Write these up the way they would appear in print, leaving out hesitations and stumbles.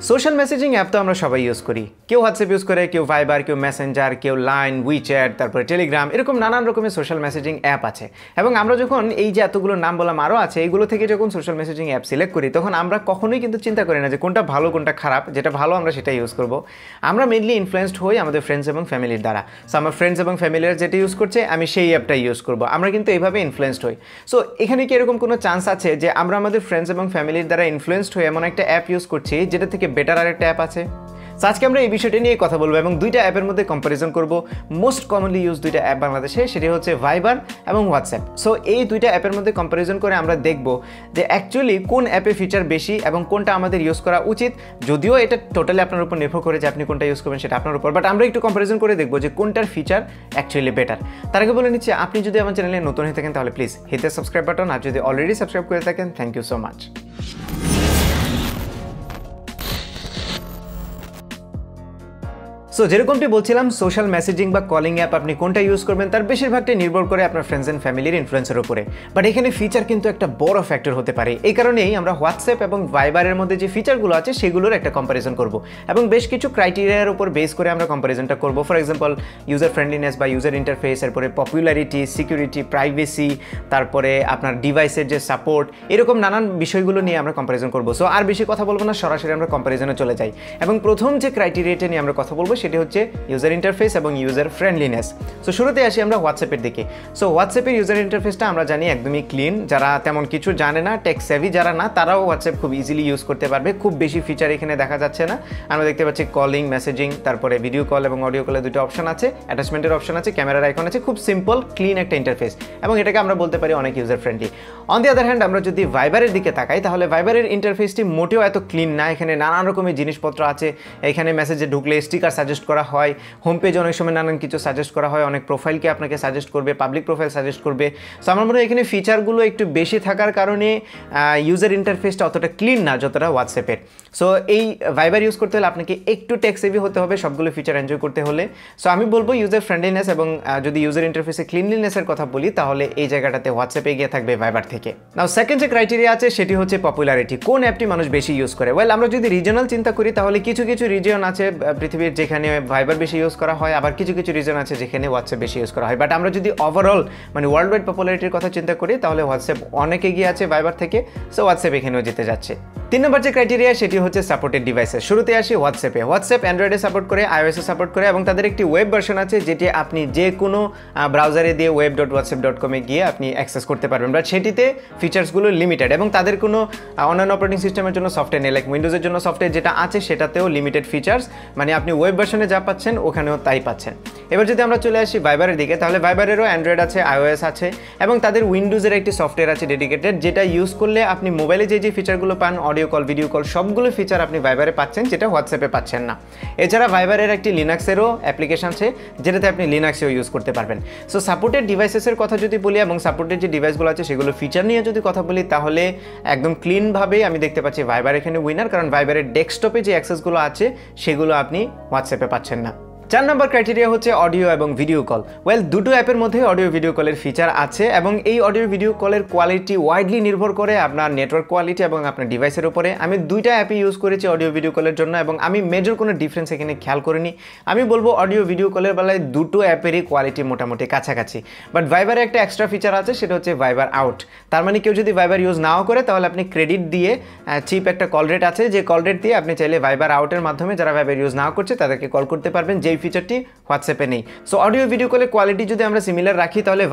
Social messaging app তো আমরা সবাই ইউজ করি। কেউ হোয়াটসঅ্যাপ ইউজ করে, কেউ ভাইবার, কেউ মেসেঞ্জার, কেউ লাইন, উইচ্যাট, তারপরে টেলিগ্রাম, এরকম নানান রকমের সোশ্যাল মেসেজিং অ্যাপ আছে। এবং আমরা যখন এই যে এতগুলো নাম বললাম আরও আছে, এইগুলো থেকে যখন সোশ্যাল মেসেজিং অ্যাপ সিলেক্ট করি তখন আমরা কখনোই কিন্তু চিন্তা করি না যে কোনটা ভালো কোনটা খারাপ। যেটা ভালো আমরা সেটা ইউজ করব। আমরা মেনলি ইনফ্লুয়েসড হই আমাদের ফ্রেন্ডস এবং ফ্যামিলির দ্বারা। সো আমার ফ্রেন্ডস এবং ফ্যামিলির যেটা ইউজ করছে আমি সেই অ্যাপটা ইউজ করব। আমরা কিন্তু এইভাবে ইনফ্লুয়েসড হই। সো এখানে কি এরকম কোনো চান্স আছে যে আমরা আমাদের ফ্রেন্ডস এবং ফ্যামিলির দ্বারা ইনফ্লুয়েসড হয়ে এমন একটা অ্যাপ ইউজ করছি যেটা থেকে বেটার আরেকটা অ্যাপ আছে? সো আজকে আমরা এই বিষয়টা নিয়ে কথা বলবো এবং দুইটা অ্যাপের মধ্যে কম্পারিজন করব। মোস্ট কমনলি ইউজ দুইটা অ্যাপ বাংলাদেশে, সেটি হচ্ছে ভাইবার এবং হোয়াটসঅ্যাপ। সো এই দুইটা অ্যাপের মধ্যে কম্পারিজন করে আমরা দেখব যে অ্যাকচুয়ালি কোন অ্যাপে ফিচার বেশি এবং কোনটা আমাদের ইউজ করা উচিত। যদিও এটা টোটালি আপনার উপর নির্ভর করে যে আপনি কোনটা ইউজ করবেন সেটা আপনার উপর, বাট আমরা একটু কম্পারিজন করে দেখব যে কোনটার ফিচার অ্যাকচুয়ালি বেটার। তার আগে বলে নিচ্ছি, আপনি যদি আমার চ্যানেলে নতুন হয়ে থাকেন তাহলে please hit the subscribe button, আর যদি অলরেডি সাবস্ক্রাইব করে থাকেন thank you so much. So যেরকমটি বলছিলাম, সোশ্যাল মেসেজিং বা কলিং অ্যাপ আপনি কোনটা ইউজ করবেন তার বেশিরভাগটাই নির্ভর করে আপনার ফ্রেন্ডস অ্যান্ড ফ্যামিলির ইনফ্লুয়েন্সের উপরে। বাট এখানে ফিচার কিন্তু একটা বড় ফ্যাক্টর হতে পারে। এই কারণেই আমরা হোয়াটসঅ্যাপ এবং ভাইবারের মধ্যে যে ফিচারগুলো আছে সেগুলোর একটা কম্পারিজন করব এবং বেশ কিছু ক্রাইটেরিয়ার উপর বেস করে আমরা কম্পারিজনটা করব। ফর এক্সাম্পল ইউজার ফ্রেন্ডলিনেস বা ইউজার ইন্টারফেস, এরপরে পপুলারিটি, সিকিউরিটি, প্রাইভেসি, তারপরে আপনার ডিভাইসের যে সাপোর্ট, এরকম নানান বিষয়গুলো নিয়ে আমরা কম্পারিজন করব। সো আর বেশি কথা বলবো না, সরাসরি আমরা কম্পারিজনে চলে যাই এবং প্রথম যে ক্রাইটেরিয়াটা নিয়ে আমরা কথা বলবো সেটি হচ্ছে ইউজার ইন্টারফেস এবং ইউজার ফ্রেন্ডলিনেস। সো শুরুতে আসি আমরা হোয়াটসঅ্যাপের দিকে। সো হোয়াটসঅ্যাপের ইউজার ইন্টারফেসটা আমরা জানি একদমই ক্লিন। যারা তেমন কিছু জানে না, টেক সেভি যারা না, তারাও হোয়াটসঅ্যাপ খুব ইজিলি ইউজ করতে পারবে। খুব বেশি ফিচার এখানে দেখা যাচ্ছে না। আমরা দেখতে পাচ্ছি কলিং, মেসেজিং, তারপরে ভিডিও কল এবং অডিও কলের দুটো অপশন আছে, অ্যাটাচমেন্টের অপশন আছে, ক্যামেরার আইকন আছে। খুব সিম্পল ক্লিন একটা ইন্টারফেস এবং এটাকে আমরা বলতে পারি অনেক user friendly. On the other hand আমরা যদি ভাইবারের দিকে তাকাই তাহলে ভাইবারের ইন্টারফেসটি মোটেও এত ক্লিন না। এখানে নানান রকমের জিনিসপত্র আছে। এখানে মেসেজে ঢুকলে স্টিকার সাজেস্ট করা হয়, হোম পেজে অনেক সময় নানান কিছু সাজেস্ট করা হয়, অনেক প্রোফাইলকে আপনাকে সাজেস্ট করবে, পাবলিক প্রোফাইল সাজেস্ট করবে। সো আমার মনে হয় এখানে ফিচারগুলো একটু বেশি থাকার কারণে ইউজার ইন্টারফেসটা অতটা ক্লিন না যতটা হোয়াটসঅ্যাপের। সো এই ভাইবার ইউজ করতে হলে আপনাকে একটু টেক সেভি হতে হবে সবগুলো ফিচার এনজয় করতে হলে। সো আমি বলবো ইউজার ফ্রেন্ডলিনেস এবং যদি ইউজার ইন্টারফেসে ক্লিনলিনেসের কথা বলি তাহলে এই জায়গাটাতে হোয়াটসঅ্যাপে এগিয়ে থাকবে ভাইবার থেকে। নাও সেকেন্ড যে ক্রাইটেরিয়া আছে সেটি হচ্ছে পপুলারিটি। কোন অ্যাপটি মানুষ বেশি ইউজ করে? ওয়েল, আমরা যদি রিজনাল চিন্তা করি তাহলে কিছু কিছু রিজন আছে পৃথিবীর যেখানে ভাইবার বেশি ইউজ করা হয়, আবার কিছু কিছু রিজন আছে যেখানে হোয়াটসঅ্যাপ বেশি ইউজ করা হয়। বাট আমরা যদি ওভারঅল মানে ওয়ার্ল্ড ওয়াইড পপুলারিটির কথা চিন্তা করি তাহলে হোয়াটসঅ্যাপ অনেক এগিয়ে আছে ভাইবার থেকে। সো হোয়াটসঅ্যাপ এখানেও যেতে যাচ্ছে। 3 নম্বর যে ক্রাইটেরিয়া সেটি হচ্ছে সাপোর্টেড ডিভাইসেস। শুরুতে আসি হোয়াটসঅ্যাপে। হোয়াটসঅ্যাপ অ্যান্ড্রয়েডে সাপোর্ট করে, iOS-এ সাপোর্ট করে এবং তাদের একটি ওয়েব ভার্সন আছে যেটি আপনি যে কোনো ব্রাউজারে দিয়ে web.whatsapp.com-এ গিয়ে আপনি অ্যাক্সেস করতে পারবেন। বাট সেটিতে ফিচার্সগুলো লিমিটেড এবং তাদের কোনো অন্যান্য অপারেটিং সিস্টেমের জন্য সফটওয়্যার নেই। লাইক উইন্ডোজের জন্য সফটওয়্যার যেটা আছে সেটাতেও লিমিটেড ফিচার্স, মানে আপনি ওয়েব ভার্সনে যা পাচ্ছেন ওখানেও তাই পাচ্ছেন। এবার যদি আমরা চলে আসি ভাইবারের দিকে তাহলে ভাইবারেরও অ্যান্ড্রয়েড আছে, iOS আছে এবং তাদের উইন্ডোজের একটি সফটওয়্যার আছে ডেডিকেটেড, যেটা ইউজ করলে আপনি মোবাইলে যে ফিচারগুলো পান, অডিও কল, ভিডিও কল, সবগুলো ফিচার আপনি ভাইবারে পাচ্ছেন যেটা হোয়াটসঅ্যাপে পাচ্ছেন না। এছাড়া ভাইবারের একটি লিনাক্সেরও অ্যাপ্লিকেশন আছে যেটাতে আপনি লিনাক্সেও ইউজ করতে পারবেন। সো সাপোর্টেড ডিভাইসেসের কথা যদি বলি এবং সাপোর্টেড যে ডিভাইসগুলো আছে সেগুলো ফিচার নিয়ে যদি কথা বলি তাহলে একদম ক্লিনভাবেই আমি দেখতে পাচ্ছি ভাইবার এখানে উইনার, কারণ ভাইবারের ডেস্কটপে যে অ্যাক্সেসগুলো আছে সেগুলো আপনি হোয়াটসঅ্যাপে পাচ্ছেন না। 4 নম্বর ক্রাইটেরিয়া হচ্ছে অডিও এবং ভিডিও কল। ওয়েল, দুটো অ্যাপের মধ্যে অডিও ভিডিও কলের ফিচার আছে এবং এই অডিও ভিডিও কলের কোয়ালিটি ওয়াইডলি নির্ভর করে আপনার নেটওয়ার্ক কোয়ালিটি এবং আপনার ডিভাইসের উপরে। আমি দুইটা অ্যাপই ইউজ করেছি অডিও ভিডিও কলের জন্য এবং আমি মেজর কোনো ডিফারেন্স এখানে খেয়াল করিনি। আমি বলবো অডিও ভিডিও কলের বেলায় দুটো অ্যাপেরই কোয়ালিটি মোটামুটি কাছাকাছি। বাট ভাইবারে একটা এক্সট্রা ফিচার আছে, সেটা হচ্ছে ভাইবার আউট। তার মানে কেউ যদি ভাইবার ইউজ নাও করে তাহলে আপনি ক্রেডিট দিয়ে চিপ একটা কল রেট আছে, যে কল রেট দিয়ে আপনি চাইলে ভাইবার আউটের মাধ্যমে যারা ভাইবার ইউজ নাও করছে তাদেরকে কল করতে পারবেন, যেই ফিচারটি হোয়াটসঅ্যাপে নেই। সো অডিও ভিডিও কলের কোয়ালিটি যদি আমরা সিমিলার রাখি তাহলে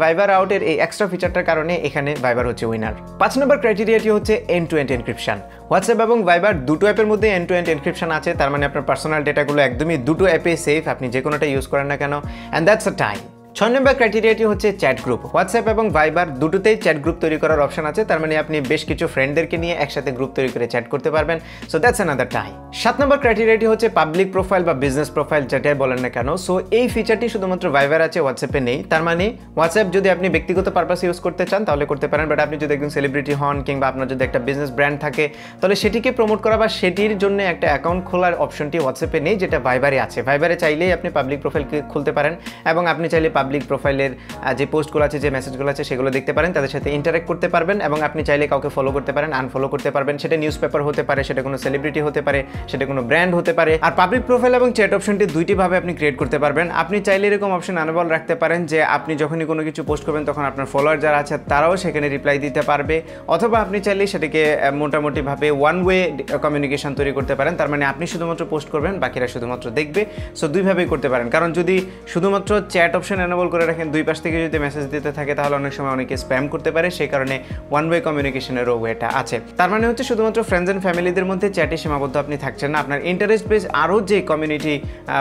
ভাইবার আউটের এই এক্সট্রা ফিচারটার কারণে এখানে ভাইবার হচ্ছে উইনার। 5 নম্বর ক্রাইটেরিয়াটি হচ্ছে end to end encryption. WhatsApp এবং ভাইবার দুটো অ্যাপের মধ্যে এন্ড টু এন্ড এনক্রিপশন আছে, তার মানে আপনার পার্সোনাল ডেটাগুলো একদমই দুটো অ্যাপে সেফ, আপনি যে কোনোটা ইউজ করেন না কেন। অ্যান্ড দ্যাটস আ টাই। 6 নম্বর ক্রাইটেরিয়াটি হচ্ছে চ্যাট গ্রুপ। হোয়াটসঅ্যাপ এবং ভাইবার দুটোতেই চ্যাট গ্রুপ তৈরি করার অপশন আছে, তার মানে আপনি বেশ কিছু ফ্রেন্ডদেরকে নিয়ে একসাথে গ্রুপ তৈরি করে চ্যাট করতে পারবেন। সো দ্যাটস অ্যানাদার টাই। 7 নম্বর ক্রাইটেরিয়াটি হচ্ছে পাবলিক প্রোফাইল বা বিজনেস প্রোফাইল, যেটাই বলেন না কেন। সো এই ফিচারটি শুধুমাত্র ভাইবার আছে, হোয়াটসঅ্যাপে নেই। তার মানে হোয়াটসঅ্যাপ যদি আপনি ব্যক্তিগত পারপাসে ইউজ করতে চান তাহলে করতে পারেন, বাট আপনি যদি একজন সেলিব্রিটি হন কিংবা আপনার যদি একটা বিজনেস ব্র্যান্ড থাকে তাহলে সেটিকে প্রমোট করা বা সেটির জন্য একটা অ্যাকাউন্ট খোলার অপশনটি হোয়াটসঅ্যাপে নেই, যেটা ভাইবারে আছে। ভাইবারে চাইলেই আপনি পাবলিক প্রোফাইল খুলতে পারেন এবং আপনি চাইলে পাবলিক পাবলিক প্রোফাইলের যে পোস্টগুলো আছে যে মেসেজগুলো আছে সেগুলো দেখতে পারেন, তাদের সাথে ইন্টারেক্ট করতে পারবেন এবং আপনি চাইলে কাউকে ফলো করতে পারেন, আনফলো করতে পারবেন। সেটা নিউজ পেপার হতে পারে, সেটা কোনো সেলিব্রিটি হতে পারে, সেটা কোনো ব্র্যান্ড হতে পারে। আর পাবলিক প্রোফাইল এবং চ্যাট অপশনটি দুইটি ভাবে আপনি ক্রিয়েট করতে পারবেন। আপনি চাইলে এরকম অপশন আনবল রাখতে পারেন যে আপনি যখনই কোনো কিছু পোস্ট করবেন তখন আপনার ফলোয়ার যারা আছে তারাও সেখানে রিপ্লাই দিতে পারবে, অথবা আপনি চাইলে সেটাকে মোটামুটিভাবে ওয়ান ওয়ে কমিউনিকেশন তৈরি করতে পারেন। তার মানে আপনি শুধুমাত্র পোস্ট করবেন, বাকিরা শুধুমাত্র দেখবে। সো দুইভাবেই করতে পারেন, কারণ যদি শুধুমাত্র চ্যাট অপশন এনেবল করে রাখেন, দুই পাশ থেকে যদি মেসেজ দিতে থাকে তাহলে অনেক সময় অনেকে স্প্যাম করতে পারে। সেই কারণে ওয়ান ওয়ে কমিউনিকেশনেরও ওয়েটা আছে। তার মানে হচ্ছে শুধুমাত্র ফ্রেন্ডস অ্যান্ড ফ্যামিলিদের মধ্যে চ্যাটে সীমাবদ্ধ আপনি থাকছেন না, আপনার ইন্টারেস্ট বেস আরও যে কমিউনিটি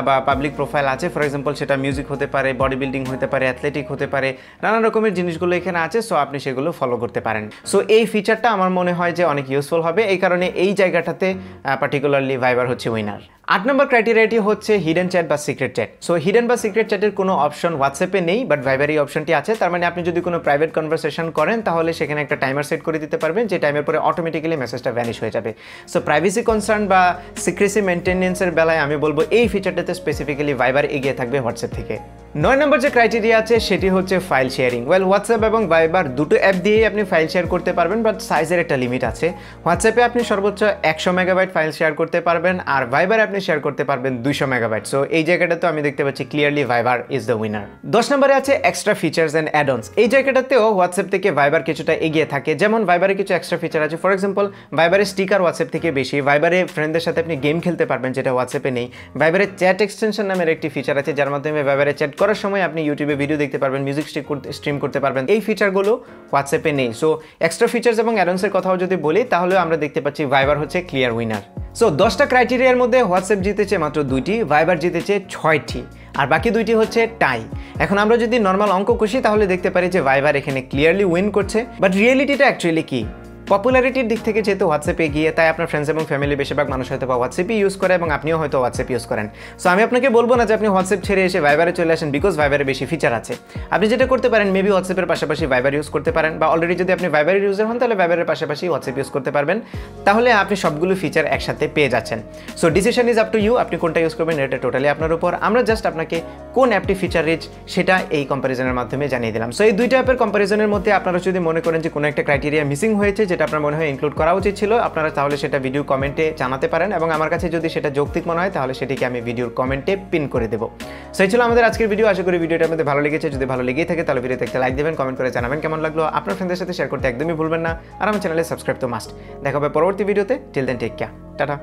বা পাবলিক প্রোফাইল আছে, ফর এক্সাম্পল সেটা মিউজিক হতে পারে, বডি বিল্ডিং হতে পারে, অ্যাথলেটিক হতে পারে, নানান রকমের জিনিসগুলো এখানে আছে। সো আপনি সেগুলো ফলো করতে পারেন। সো এই ফিচারটা আমার মনে হয় যে অনেক ইউজফুল হবে, এই কারণে এই জায়গাটাতে পার্টিকুলারলি ভাইবার হচ্ছে উইনার। 8 নম্বর ক্রাইটেরিয়াটি হচ্ছে হিডেন চ্যাট বা সিক্রেট চ্যাট। সো হিডেন বা সিক্রেট চ্যাটের কোনো অপশন হোয়াটসঅ্যাপে নেই, বাট ভাইবার এই অপশনটি আছে। তার মানে আপনি যদি কোনো প্রাইভেট কনভারসেশন করেন তাহলে সেখানে একটা টাইমার সেট করে দিতে পারবেন, যে টাইমের পরে অটোমেটিক্যালি মেসেজটা ভ্যানিশ হয়ে যাবে। সো প্রাইভেসি কনসার্ন বা সিক্রেসি মেনটেনেন্সের বেলায় আমি বলবো এই ফিচারটাতে স্পেসিফিক্যালি ভাইবার এগিয়ে থাকবে হোয়াটসঅ্যাপ থেকে। 9 নম্বর যে ক্রাইটেরিয়া আছে সেটি হচ্ছে ফাইল শেয়ারিং। ওয়েল, হোয়াটসঅ্যাপ এবং ভাইবার দুটো অ্যাপ দিয়েই আপনি ফাইল শেয়ার করতে পারবেন, বাট সাইজের একটা লিমিট আছে। হোয়াটসঅ্যাপে আপনি সর্বোচ্চ 100 মেগাবাইট ফাইল শেয়ার করতে পারবেন, আর ভাইবারে আপনি শেয়ার করতে পারবেন 200 মেগাবাইট। সো এই জায়গাটাতে আমি দেখতে পাচ্ছি ক্লিয়ারলি ভাইবার ইজ দ্য উইনার। 10 নম্বরে আছে এক্সট্রা ফিচার্স অ্যান্ড অ্যাডঅনস। এই জায়গাটাতেও হোয়াটসঅ্যাপ থেকে ভাইবার কিছুটা এগিয়ে থাকে। যেমন ভাইবারে কিছু এক্সট্রা ফিচার আছে, ফর এক্সাম্পল ভাইবারে স্টিকার হোয়াটসঅ্যাপ থেকে বেশি। ভাইবারে ফ্রেন্ডদের সাথে আপনি গেম খেলতে পারবেন, যেটা হোয়াটসঅ্যাপে নেই। ভাইবারে চ্যাট এক্সটেনশন নামের একটি ফিচার আছে, যার মাধ্যমে ভাইবারে চ্যাট করার সময় আপনি ইউটিউবে ভিডিও দেখতে পারবেন, মিউজিক স্ট্রিম করতে পারবেন। এই ফিচারগুলো হোয়াটসঅ্যাপে নেই। সো এক্সট্রা ফিচার্স এবং অ্যাডঅনসের কথাও যদি বলি তাহলে আমরা দেখতে পাচ্ছি ভাইবার হচ্ছে ক্লিয়ার উইনার। সো 10টা ক্রাইটেরিয়ার মধ্যে হোয়াটসঅ্যাপ জিতেছে মাত্র 2টি, ভাইবার জিতেছে 6টি, আর বাকি 2টি হচ্ছে টাই। এখন আমরা যদি নর্মাল অঙ্ক কষি তাহলে দেখতে পারি যে ভাইবার এখানে ক্লিয়ারলি উইন করছে। বাট রিয়েলিটিটা অ্যাকচুয়ালি কি? পপুলারিটির দিক থেকে যেহেতু হোয়াটসঅ্যাপে গিয়ে, তাই আপনার ফ্রেন্ডস এবং ফ্যামিলি বেশিরভাগ মানুষ হয়তো বা হোয়াটসঅ্যাপই ইউজ করে এবং আপনিও হয়তো হোয়াটসঅ্যাপ ইউজ করেন। সো আমি আপনাকে বলবো না যে আপনি হোয়াটসঅ্যাপ ছেড়ে এসে ভাইবারে চলে আসেন, বিকজ ভাইবারে বেশি ফিচার আছে। আপনি যেটা করতে পারেন, মেবি হোয়াটসঅ্যাপের পাশাপাশি ভাইবার ইউজ করতে পারেন, বা অলরেডি যদি আপনি ভাইবারের ইউজার হন তাহলে ভাইবারের পাশাপাশি হোয়াটসঅ্যাপ ইউজ করতে পারবেন। তাহলে আপনি সবগুলো ফিচার একসাথে পেয়ে যাচ্ছেন। So decision is up to you, আপনি কোনটা ইউজ করবেন এটা টোটালি আপনার উপর। আমরা জাস্ট আপনাকে কোন অ্যাপটি ফিচার রিচ সেটা এই কম্প্যারিজনের মাধ্যমে জানিয়ে দিলাম। সো এই দুইটা অ্যাপের কম্প্যারিজনের মধ্যে আপনারা যদি মনে করেন যে কোনো একটা ক্রাইটেরিয়া মিসিং হয়েছে, যেটা আপনার মনে হয় ইনক্লুড করা উচিত ছিল, আপনারা তাহলে সেটা ভিডিও কমেন্টে জানাতে পারেন, এবং আমার কাছে যদি সেটা যৌক্তিক মনে হয় তাহলে সেটিকে আমি ভিডিওর কমেন্টে পিন করে দেবো। সো এই ছিল আমাদের আজকের ভিডিও। আশা করি ভিডিওটা আমাদের ভালো লেগেছে। যদি ভালো লেগেই থাকে তাহলে ভিডিওতে একটা লাইক দেবেন, কমেন্ট করে জানাবেন কেমন লাগলো। আপনার ফ্রেন্ডদের সাথে শেয়ার করতে একদমই ভুলবেন না, আর আমার চ্যানেলে সাবস্ক্রাইব তো মাস্ট। দেখা হবে পরবর্তী ভিডিওতে। Till then take care, tata.